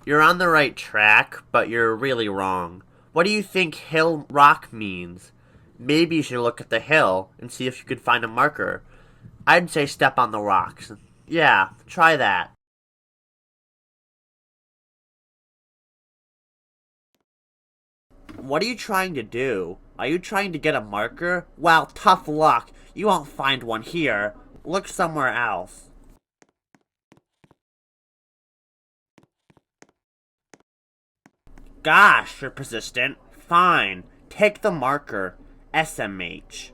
You're on the right track, but you're really wrong. What do you think hill rock means? Maybe you should look at the hill and see if you could find a marker. I'd say step on the rocks. Yeah, try that. What are you trying to do? Are you trying to get a marker? Well, tough luck. You won't find one here. Look somewhere else. Gosh, you're persistent. Fine. Take the marker. SMH.